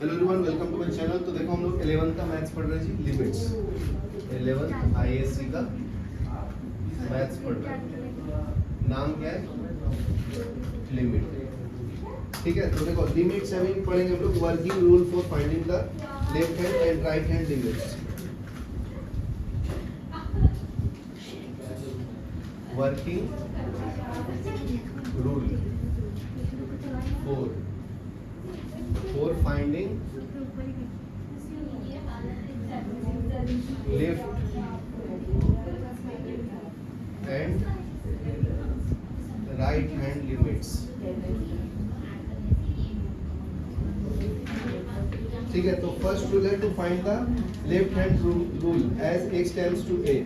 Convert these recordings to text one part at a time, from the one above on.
Hello everyone, welcome to my channel. तो देखो हम लोग 11th का मैथ्स पढ़ रहे हैं जी, लिमिट्स। 11th आईएससी का मैथ्स पढ़ रहे हैं। नाम क्या है? लिमिट। ठीक है, तो देखो लिमिट्स अभी पढ़ेंगे हम लोग। Working rule for finding the left hand and right hand limits. Working rule for finding left and right hand limits। ठीक है, तो फर्स्ट रूल है to find the left hand rule as x tends to a।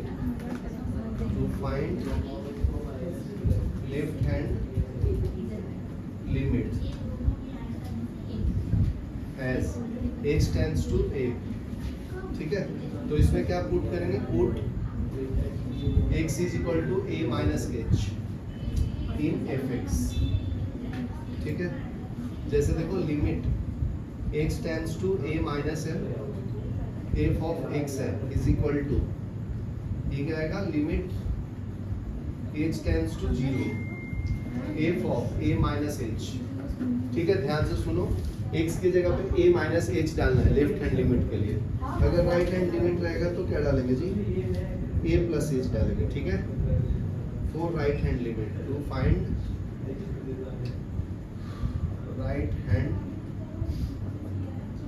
To find left hand limit as x tends to a। ठीक है, तो इसमें क्या put करेंगे? Put x is equal to a minus h in fx। ठीक है, जैसे देखो limit x tends to a minus m, f of x है is equal to, ये क्या आएगा? Limit h tends to 0 f of a minus h। ठीक है, ध्यान से सुनो, x की जगह पे a माइनस एच डालना है लेफ्ट हैंड लिमिट के लिए। अगर राइट हैंड लिमिट रहेगा तो क्या डालेंगे जी? a प्लस एच डालेंगे। ठीक है, for right hand limit to find right hand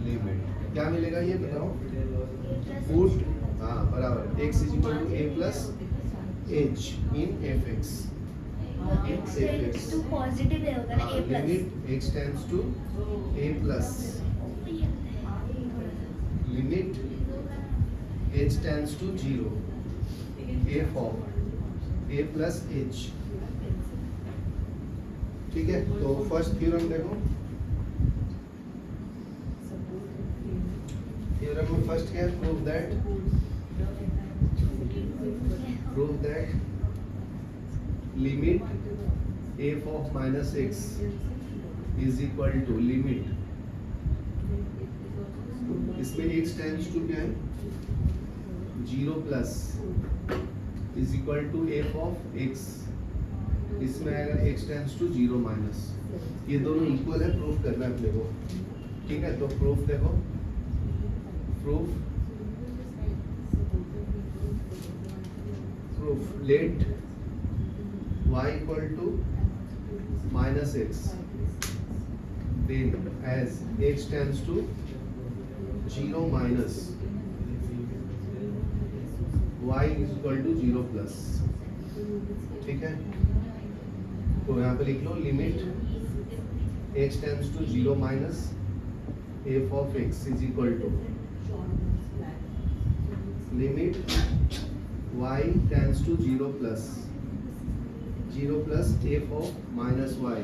limit क्या मिलेगा ये बताओ? पुट बराबर x is equal to a plus h in fx। तो पॉजिटिव है होगा ना a plus. Limit x tends to a plus, limit h tends to 0 f of a plus h। ठीक है, तो फर्स्ट थ्योरम देखो। थ्योरम में फर्स्ट क्या है? Prove that limit f of minus x is equal to limit, इसमें x tends to क्या है? 0 plus is equal to f of x, इसमें आएगा x टेंड्स टू 0 माइनस। ये दोनों इक्वल है, प्रूफ करना है अपने को। ठीक है, तो प्रूफ देखो, proof late y equal to minus x, then as x tends to 0 minus y is equal to 0 plus। ठीक है, तो यहाँ पे लिख लो limit x tends to 0 minus f of x is equal to limit y tends to 0 plus f of minus y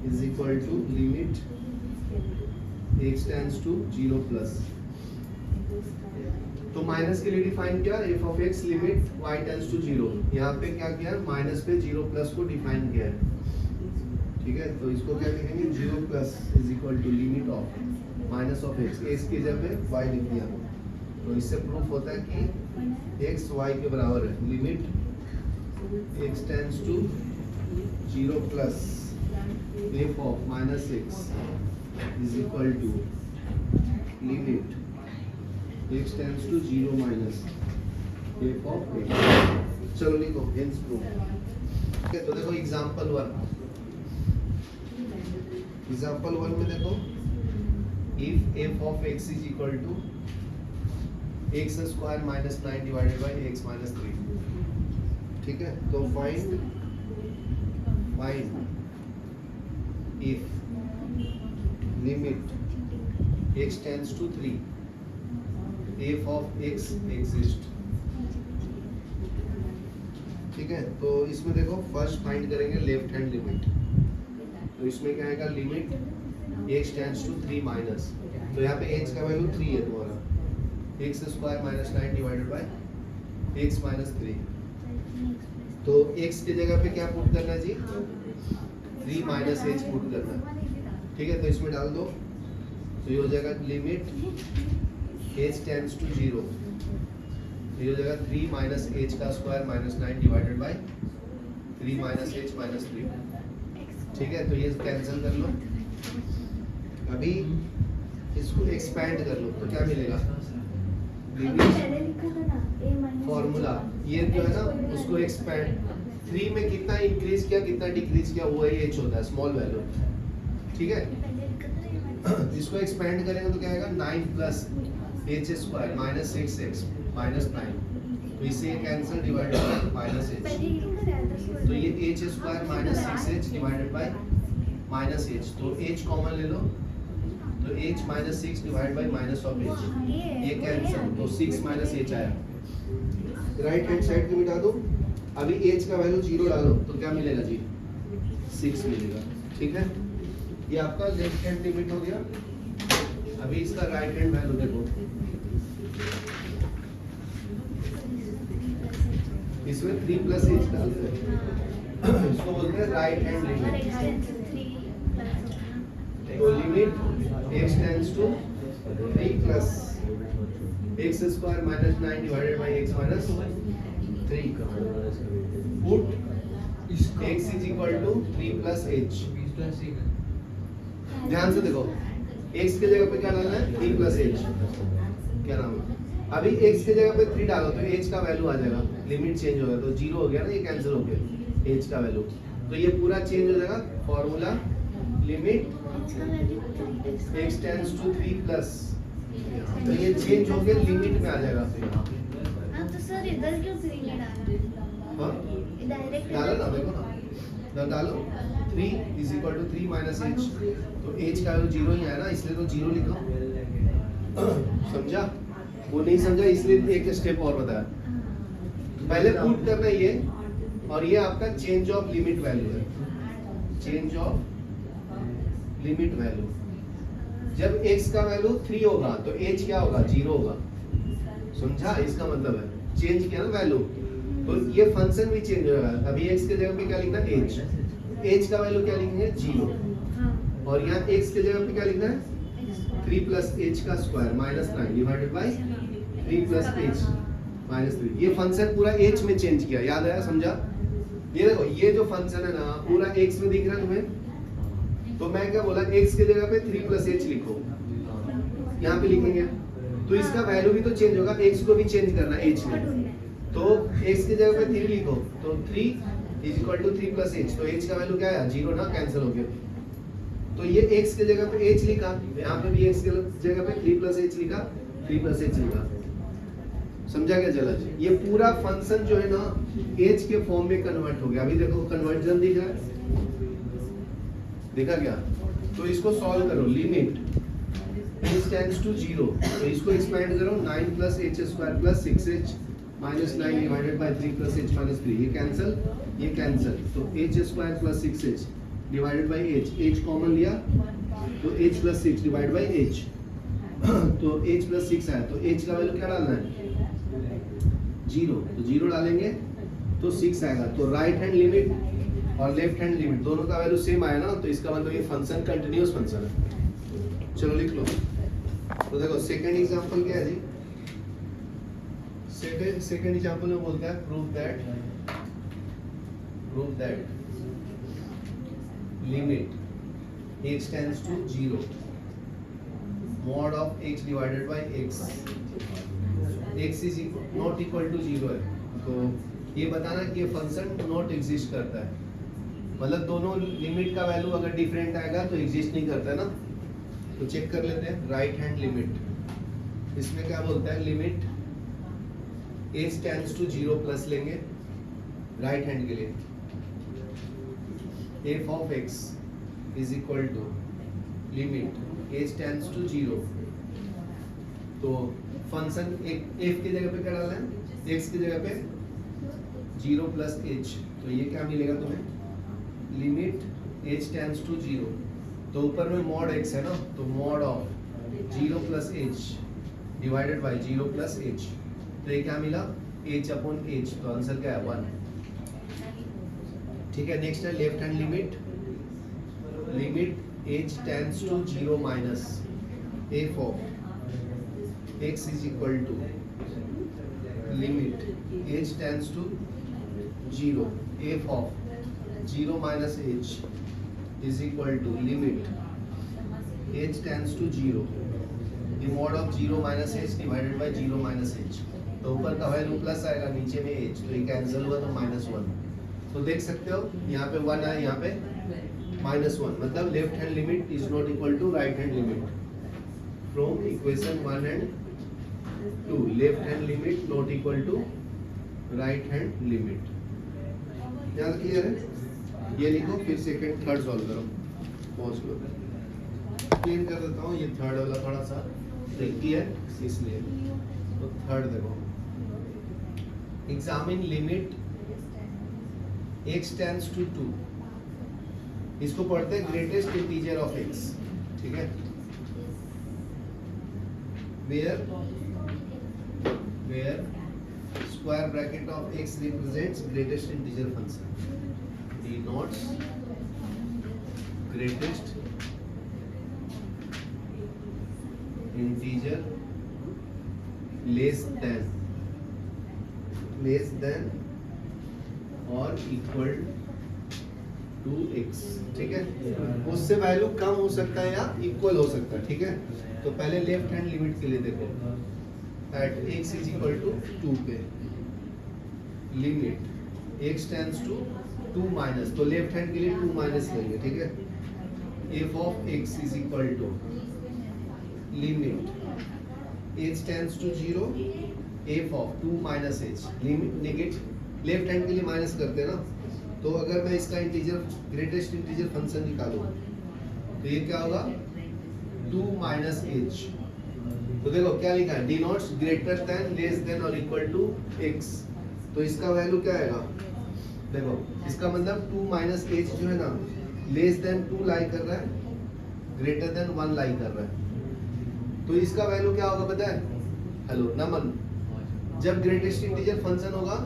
is equal to limit x tends to 0 plus। तो minus के लिए define किया f of x limit y tends to 0। यहाँ पे क्या किया? Minus पे 0 plus को डिफाइन किया है। ठीक है, तो इसको क्या लिखेंगे? 0 plus is equal to limit of minus of x, x की जगह पे y लिख दिया। तो इससे प्रूफ होता है कि x y के बराबर है। Limit x tends to 0 plus f of minus x is equal to limit x tends to 0 minus f of x। चलो लिखो hence proof। तो देखो एग्जांपल 1 में देखो, if f of x is equal to x square minus 9 divided by x minus 3। ठीक है, तो find if limit x tends to 3 f of x exist. ठीक है, तो इसमें देखो फर्स्ट फाइंड करेंगे लेफ्ट हैंड लिमिट। तो इसमें क्या आएगा? Limit x tends to 3 minus, तो यहाँ पे h का वैल्यू 3 है तुम्हारा, x square minus 9 divided by x minus 3। तो x की जगह पे क्या पुट करना है जी? 3 माइनस एच पुट करना। ठीक है, तो इसमें डाल दो तो ये हो जाएगा लिमिट h टेंड्स टू 0, ये हो जाएगा 3 माइनस h का square minus 9 divided bye 3 minus h minus 3। ठीक है, तो ये कैंसिल कर लो। अभी इसको एक्सपैंड कर लो तो क्या मिलेगा, फॉर्मूला ये जो है ना उसको एक्सपैंड 3 में कितना इंक्रीज किया कितना डिक्रीज किया वो ही h होता है, स्मॉल वैल्यू। ठीक है, इसको एक्सपैंड करेंगे तो क्या आएगा 9 plus h square minus 6x minus 9, तो इससे ये cancel divided by minus h, तो ये h square minus 6h divided by minus h, तो h कॉमन ले लो तो h minus 6 divide by minus of h, ये कैंसिल, तो 6 माइनस h आया। राइट हैंड साइड को मिटा दो। अभी h का वैल्यू 0 डालो तो क्या मिलेगा जी, 6 मिलेगा। ठीक है, ये आपका लेफ्ट हैंड लिमिट हो गया। अभी इसका राइट हैंड वैल्यू देखो, इसमें 3 प्लस h डालते हैं, इसको बोलते हैं राइट हैंड लिमिट। तो limit x tends to 3 plus x square minus 9 divided by x minus 3 का put x is equal to 3 plus h। ध्यान से देखो, x के जगह पे क्या डालना है, 3 प्लस h, क्या नाम है। अभी x के जगह पे 3 डालो तो h का वैल्यू आ जाएगा, लिमिट चेंज हो गया तो 0 हो गया ना, ये कैंसिल हो गया h का वैल्यू, तो ये पूरा चेंज हो जाएगा। Formula limit x tends to 3 plus, तो ये चेंज हो गया लिमिट में आ जाएगा फिर। हाँ तो सर इधर क्यों 3 नहीं डाला? हाँ डायरेक्ट डालो ना, देखो ना, डालो 3 is equal to 3 minus h, तो h का वैल्यू 0 ही आया ना, इसलिए तो 0 लिखा। समझा? वो नहीं समझा इसलिए एक स्टेप और बताया। पहले पुट करना ये, और ये आपका चेंज ऑफ लिमिट वैल्यू है, चेंज ऑफ लिमिट वैल्यू। जब x का वैल्यू 3 होगा तो h क्या होगा, 0 होगा। समझा? इसका मतलब है चेंज किया ना वैल्यू, तो ये फंक्शन भी चेंज हो रहा है। अभी x के जगह पे क्या लिखना है, h का वैल्यू क्या लिखेंगे 0, और यहाँ x के जगह पे क्या लिखना है 3 प्लस h का square minus 9 divided bye 3 plus h minus 3। ये फंक्शन पूरा h में चेंज किया, याद आया? समझा? ये देखो, ये जो फंक्शन है ना पूरा x में दिख रहा है तुम्हें, तो मैं क्या बोला, x के जगह पे 3 प्लस h लिखो, यहाँ पे लिखेंगे तो इसका वैल्यू भी तो चेंज होगा, x को भी चेंज करना h में, तो x की जगह पे 3 लिखो तो 3 is equal to 3 plus h, तो h का वैल्यू क्या आया 0 ना, कैंसिल हो गया। तो ये x के जगह पे h लिखा, यहाँ पे भी x के जगह पे 3 प्लस h लिखा, 3 प्लस h लिखा। समझा क्या जलज? ये पूरा फंक्शन जो है ना h के फॉर्म में कन्वर्ट हो गया। अभी देखो कन्वर्जन दिख रहा है, देखा क्या? तो इसको सॉल्व करो, लिमिट h टेंड्स टू 0, तो इसको एक्सपेंड करो 9 plus h square plus 6h minus 9 divided bye 3 plus h minus 3, ये कैंसिल, ये कैंसिल, तो h square plus 6h divided by h common लिया तो h plus 6 divide by h, तो h plus 6 आया, तो h का वैल्यू क्या डालना है 0, तो 0 डालेंगे तो 6 आएगा। तो राइट हैंड लिमिट और लेफ्ट हैंड लिमिट दोनों का वैल्यू सेम आया ना, तो इसका मतलब ये फंक्शन कंटिन्यूअस फंक्शन है। चलो लिख लो। तो देखो सेकंड एग्जांपल क्या है जी, सेकंड एग्जांपल में बोलता है prove that limit h tends to 0 mod of x divided by x, x is not equal to 0 है, तो ये बताना कि ये फंक्शन नॉट एग्जिस्ट करता है, मतलब दोनों लिमिट का वैल्यू अगर डिफरेंट आएगा तो एग्जिस्ट नहीं करता है ना। तो चेक कर लेते हैं राइट हैंड लिमिट, इसमें क्या बोलता है, limit h tends to 0 plus लेंगे राइट हैंड के लिए, f of x is equal to limit h tends to 0, तो फंक्शन f की जगह पे क्या डालना है, x की जगह पे 0 प्लस h, तो ये क्या मिलेगा तुम्हें, लिमिट h टेंड्स टू 0, तो ऊपर में मॉड x है ना, तो mod of 0 plus h divided by 0 plus h, तो ये क्या मिला h अपॉन h, तो आंसर क्या है 1। ठीक है, नेक्स्ट है left hand limit, limit h tends to 0 minus f of x is equal to limit h tends to 0, f of 0 minus h is equal to limit h tends to 0, the mod of 0 minus h divided by 0 minus h. तो ऊपर का value plus आएगा, नीचे में h, तो ये cancel हुआ तो -1. तो देख सकते हो यहाँ पे 1 है, यहाँ पे -1, मतलब left hand limit is not equal to right hand limit. From equation 1 and 2 left hand limit not equal to right hand limit. यहाँ क्लियर है? ये लिखो, फिर सेकंड थर्ड सॉल्व करो. पॉज लो, क्लीन कर देता हूँ. ये थर्ड वाला थोड़ा सा ट्रिकी है इसलिए. तो थर्ड देखो, examine limit x tends to 2. इसको पढ़ते हैं ग्रेटेस्ट इंटीजर ऑफ x. ठीक है, where square bracket of x represents greatest integer function, denotes greatest integer less than or equal to x. ठीक है, उससे वैल्यू कम हो सकता है या इक्वल हो सकता है. ठीक है, तो पहले लेफ्ट हैंड लिमिट के लिए देखो, at x is equal to 2 पे limit x tends to 2 minus, तो लेफ्ट हैंड के लिए 2 माइनस लेंगे. ठीक है, f of x is equal to limit h tends to 0, f of 2 minus h. Limit negative, left hand के लिए minus करते हैं ना. तो अगर मैं इसका इंटीजर ग्रेटेस्ट इंटीजर फंक्शन निकालूं तो ये क्या होगा, 2 माइनस h. तो देखो क्या लिखा है, denotes greater than, less than और इक्वल टू x. तो इसका वैल्यू क्या आएगा, देखो इसका मतलब 2 माइनस h जो है ना, लेस देन 2 लाई कर रहा है, ग्रेटर देन 1 लाई कर रहा है. तो इसका वैल्यू क्या होगा पता है? हेलो नमन, जब ग्रेटेस्ट इंटीजर फंक्शन होगा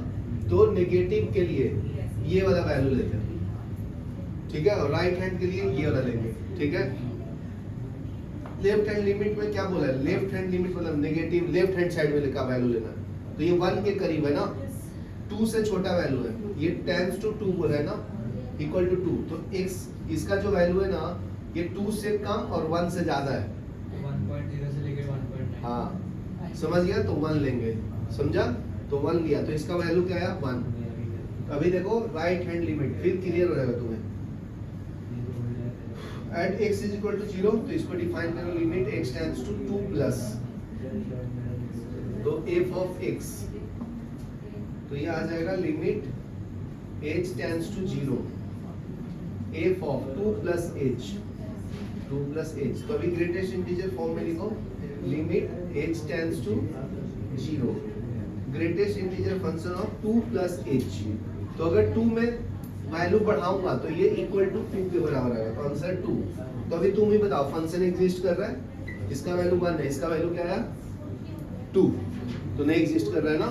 तो नेगेटिव के लिए ये वाला वैल्यू लेते हैं. ठीक है, और राइट हैंड के लिए ये वाला लेंगे. ठीक है, लेफ्ट हैंड लिमिट में क्या बोला है, लेफ्ट हैंड लिमिट मतलब नेगेटिव लेफ्ट हैंड साइड में का वैल्यू लेना है. तो ये 1 के करीब है ना, 2 से छोटा वैल्यू है, ये टेंड्स टू 2 बोला है ना, इक्वल टू 2. तो x इसका जो वैल्यू है ना, ये 2 से कम और 1 से ज्यादा है. 1.0 से लेकर 1.9. हाँ समझ गया, तो 1 लेंगे. समझा, तो 1 लिया, तो इसका वैल्यू क्या आया 1. अभी देखो राइट हैंड लिमिट, फिर क्लियर हो जाएगा तुम्हें. At x is equal to 0, तो इसको डिफाइन करो, limit x tends to 2 plus, तो f ऑफ x, तो ये आ जाएगा limit h tends to 0, f of 2 plus h, 2 plus h. तो अभी ग्रेटेस्ट इंटीजर फॉर्म में लिखो, limit h tends to 0, greatest integer function of 2 plus h. तो अगर 2 में वैल्यू बढ़ाऊंगा तो ये इक्वल टू 2 के बराबर आएगा, तो आंसर 2. तो अभी तुम ही बताओ, फंक्शन एग्जिस्ट कर रहा है, इसका वैल्यू 1 है, इसका वैल्यू क्या है 2, तो नहीं एग्जिस्ट कर रहा है ना.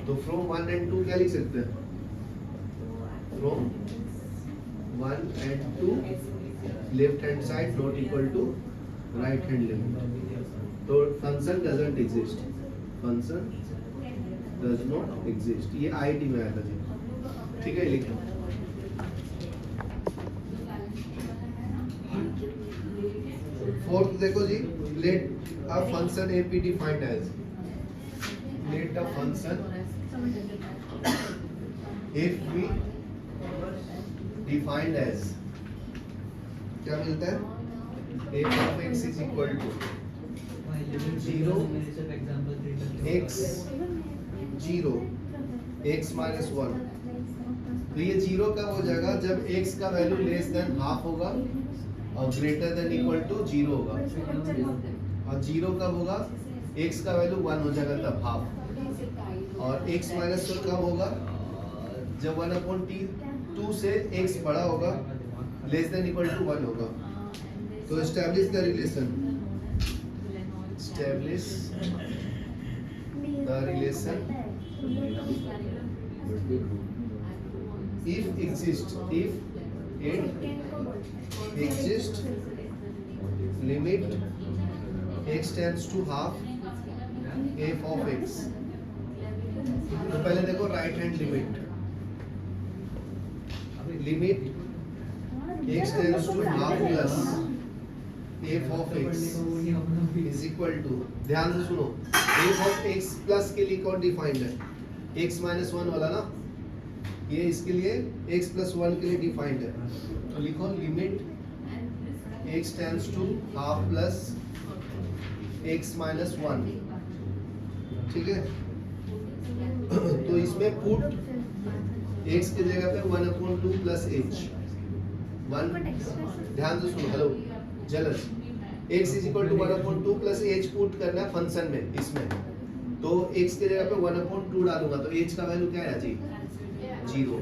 तो फ्रॉम 1 एंड 2 क्या लिख सकते हैं, from 1 and 2 left hand side not equal to right hand limit. तो function doesn't exist, function does not exist. ये आईटी में आया था जी. ठीक है, लिखो. फोर्थ देखो जी, let a function A P defined as, let a function F B defined as, क्या मिलता है, F of X is equal to 0 x 0 x minus 1. तो ये 0 कब हो जाएगा, जब x का वैल्यू लेस देन हाफ होगा और ग्रेटर देन इक्वल टू 0 होगा. और 0 कब होगा, x का वैल्यू 1 हो जाएगा तब हाफ. और x माइनस 1 कब होगा, जब 1/2 से x बड़ा होगा, लेस देन इक्वल टू 1 होगा. तो establish the relation, establish the relation if it exists, limit x tends to half f of x। तो पहले देखो right hand limit x tends to half plus f of x is equal to, ध्यान से सुनो, f of x plus के लिए कौन defined है, x माइनस 1 वाला ना, ये इसके लिए x प्लस 1 के लिए डिफाइंड है। तो लिखो limit x tends to half plus x minus 1, ठीक है। तो इसमें पुट x की जगह पे 1/2 प्लस h 1, ध्यान से सुनो, हेलो जलस, x is equal to 1/2 plus h put करना है फंक्शन में, इसमें तो x की जगह पे 1/2 डालूंगा तो h का वैल्यू क्या है जी, 0,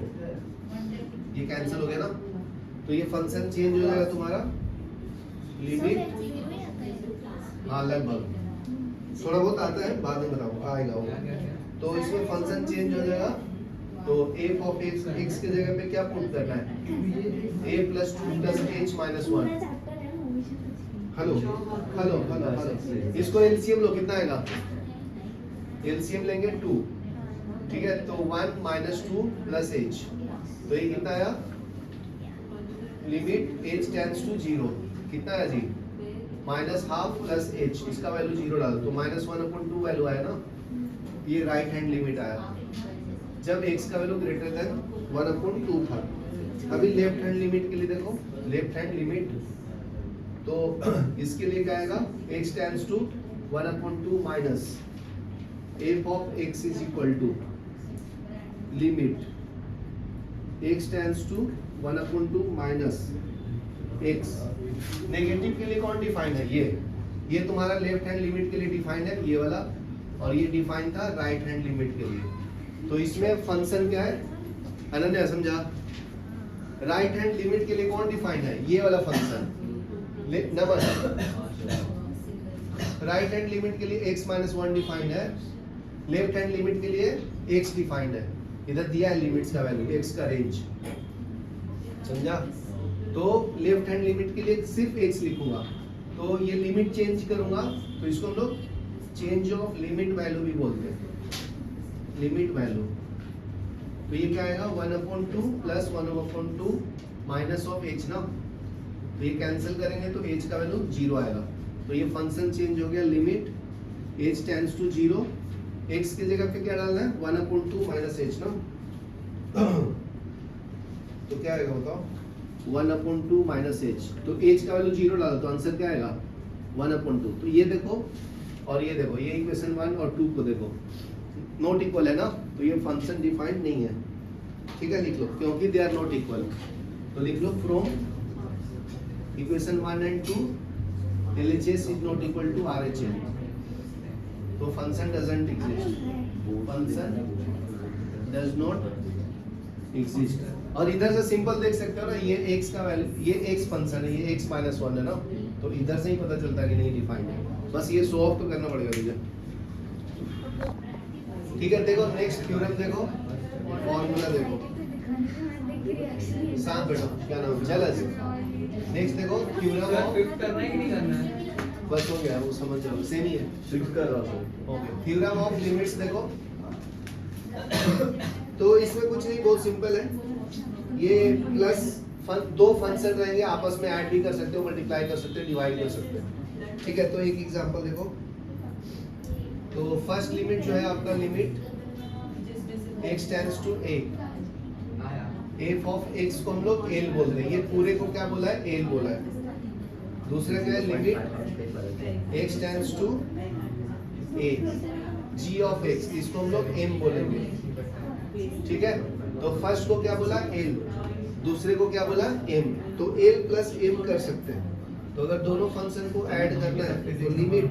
ये कैंसिल हो गया ना, तो ये फंक्शन चेंज हो जाएगा तुम्हारा लिमिट, हाँ लगभग थोड़ा बहुत आता है, बाद में बताओ आएगा वो। तो इसमें फंक्शन चेंज हो जाएगा, तो f ऑफ x की जगह पे क्या पुट करना है, a plus 2 plus h minus 1। Hello hello hello hello, इसको एलसीएम लो, कितना आएगा, एलसीएम लेंगे 2, ठीक है, तो 1 माइनस 2 प्लस h, तो ये कितना आया, लिमिट h टेंड्स टू 0, कितना है जी, माइनस हाफ प्लस h, इसका वैल्यू 0 डालो तो माइनस 1/2 वैल्यू आया ना, ये राइट हैंड लिमिट आया जब x का वैल्यू ग्रेटर देन 1/2 था। अभी लेफ्ट हैंड लिमिट के लिए देखो, लेफ्ट हैंड लिमिट तो इसके लिए क्या आएगा, x tends to 1/2 minus f of x is equal to limit x tends to 1/2 minus x। Negative के लिए कौन डिफाइंड है, ये तुम्हारा लेफ्ट हैंड लिमिट के लिए डिफाइंड है ये वाला, और ये डिफाइंड था राइट हैंड लिमिट के लिए। तो इसमें फंक्शन क्या है, अनन्या समझा, राइट हैंड लिमिट के लिए कौन डिफाइंड है, ये वाला function number, right hand limit के लिए x माइनस 1 डिफाइंड है, लेफ्ट हैंड लिमिट के लिए x डिफाइंड है, इधर दिया है लिमिट्स का वैल्यू, x का रेंज, समझा। तो लेफ्ट हैंड लिमिट के लिए सिर्फ x लिखूंगा, तो ये लिमिट चेंज करूंगा तो इसको हम लोग चेंज ऑफ लिमिट वैल्यू भी बोलते हैं, लिमिट वैल्यू। तो ये क्या आएगा, 1/2 प्लस 1/2 माइनस ऑफ h ना, तो ये कैंसिल करेंगे तो h का वैल्यू 0 आएगा, तो ये फंक्शन चेंज हो गया, limit h tends to 0, x की जगह पे क्या डालना है, 1/2 माइनस h ना, तो क्या आएगा बताओ, 1/2 माइनस h, तो h का वैल्यू 0 डालो तो आंसर क्या आएगा, 1/2। तो ये देखो और ये देखो, ये इक्वेशन 1 और 2 को देखो, नॉट इक्वल है ना, तो ये फंक्शन डिफाइंड नहीं है, ठीक है, लिख लो, क्योंकि दे आर नॉट इक्वल। तो लिख लो from equation 1 and 2 LHS is not equal to RHS, तो function doesn't exist, function does not exist. और इधर से सिंपल देख सकते हो ना, ये x का वैल्यू, ये x फंक्शन है, ये x माइनस 1 है ना, तो इधर से ही पता चलता है कि नहीं डिफाइंड है, बस ये शो ऑफ तो करना पड़ेगा मुझे, ठीक है। देखो नेक्स्ट थ्योरम देखो, फॉर्मूला देखो, साथ बैठो, क्या नाम चला जी, नेक्स्ट देखो थ्योरम ऑफ, फिफ्थ करना है कि नहीं करना है, बस हो गया, वो समझ जाओ, सेम ही है, फिक्स कर रहा हूँ। ओके। थ्योरम ऑफ लिमिट्स देखो, तो इसमें कुछ नहीं, बहुत सिंपल है, ये प्लस दो फंक्शन रहेंगे, आपस में ऐड भी कर सकते हो, मल्टीप्लाई कर सकते हो, डिवाइड कर सकते हो, ठीक है। तो एक एग्जांपल देखो, तो फर्स्ट लिमिट जो है आपका limit x tends to a, f of x को हम लोग l बोलते हैं, ये पूरे को क्या बोला है, l बोला है। दूसरा क्या है, limit x tends to a, g of x, इसको हम लोग m बोलेंगे, ठीक है। तो फर्स्ट को क्या बोला l, दूसरे को क्या बोला m, तो l प्लस m कर सकते हैं। तो अगर दोनों फंक्शन को ऐड करना है तो limit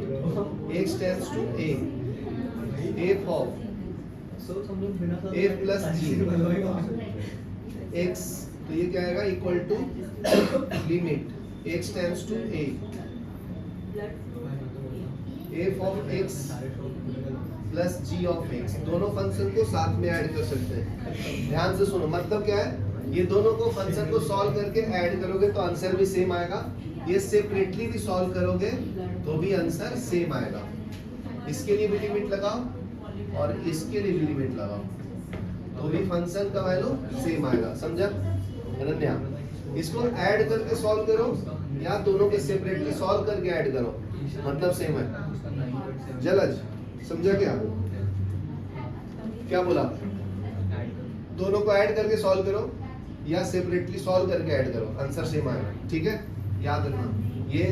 x tends to a, f of a plus g x, तो ये क्या आएगा, equal to limit x tends to a, f of x plus g of x, दोनों फंक्शन को साथ में ऐड कर सकते हैं। ध्यान से सुनो, मतलब क्या है, ये दोनों को फंक्शन को सॉल्व करके ऐड करोगे तो आंसर भी सेम आएगा, ये सेपरेटली भी सॉल्व करोगे तो भी आंसर सेम आएगा। इसके लिए भी लिमिट लगाओ और इसके लिए भी लिमिट लगाओ, तो भी फंक्शन का वैल्यू सेम आएगा। समझा अनन्या? इसको ऐड करके सॉल्व करो या दोनों के सेपरेटली सॉल्व करके ऐड करो, मतलब सेम है। जलज समझा क्या? क्या बोला? दोनों को ऐड करके सॉल्व करो या सेपरेटली सॉल्व करके ऐड करो, आंसर सेम आएगा। ठीक है, याद रखना। ये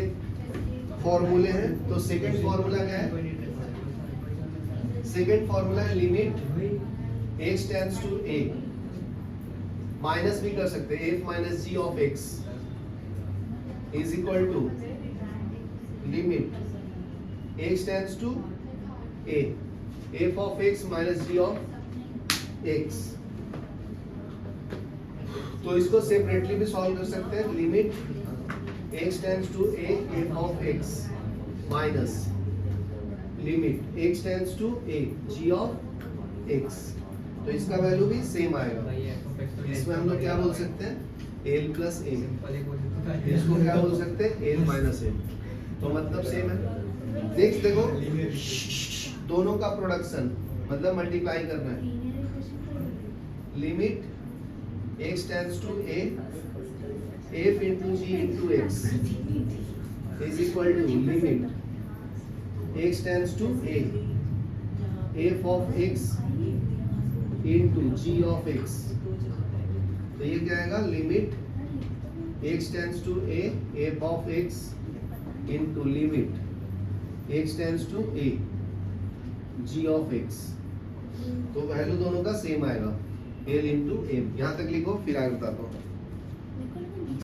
फॉर्मूले हैं, तो सेकंड फॉर्मूला क्या है? सेकंड फॉर्मूला है limit x tends to a, minus भी कर सकते हैं, f minus g of x is equal to limit x tends to a, f of x minus g of x। तो इसको सेपरेटली भी सॉल्व कर सकते हैं, limit x tends to a, f of x minus limit x tends to a, g of x। तो इसका value भी same आएगा। इसमें हम लोग क्या बोल सकते हैं? l plus m। इसको क्या बोल सकते हैं? l minus m। तो मतलब सेम है। नेक्स्ट देखो, दोनों का प्रोडक्शन मतलब मल्टीप्लाई करना है। Limit x tends to a, f into g into x is equal to limit x tends to a, f of x into g of x। तो ये क्या आएगा? Limit x tends to a, f of x into limit x tends to a, g of x। तो value दोनों का same आएगा, l into m। यहाँ तक लिखो, फिर आगे बताता हूँ।